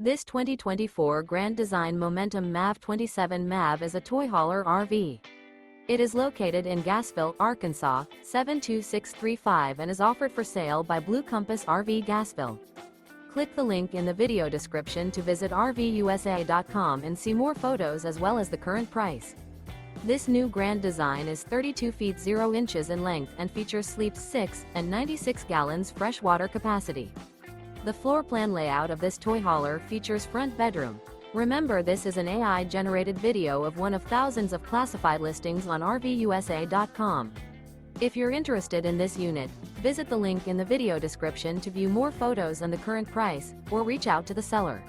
This 2024 Grand Design Momentum MAV 27 MAV is a toy hauler RV. It is located in Gassville, Arkansas, 72635 and is offered for sale by Blue Compass RV Gassville. Click the link in the video description to visit RVUSA.com and see more photos as well as the current price. This new Grand Design is 32 feet 0 inches in length and features sleeps 6 and 96 gallons fresh water capacity. The floor plan layout of this toy hauler features front bedroom. Remember, this is an AI-generated video of one of thousands of classified listings on RVUSA.com. If you're interested in this unit, visit the link in the video description to view more photos and the current price, or reach out to the seller.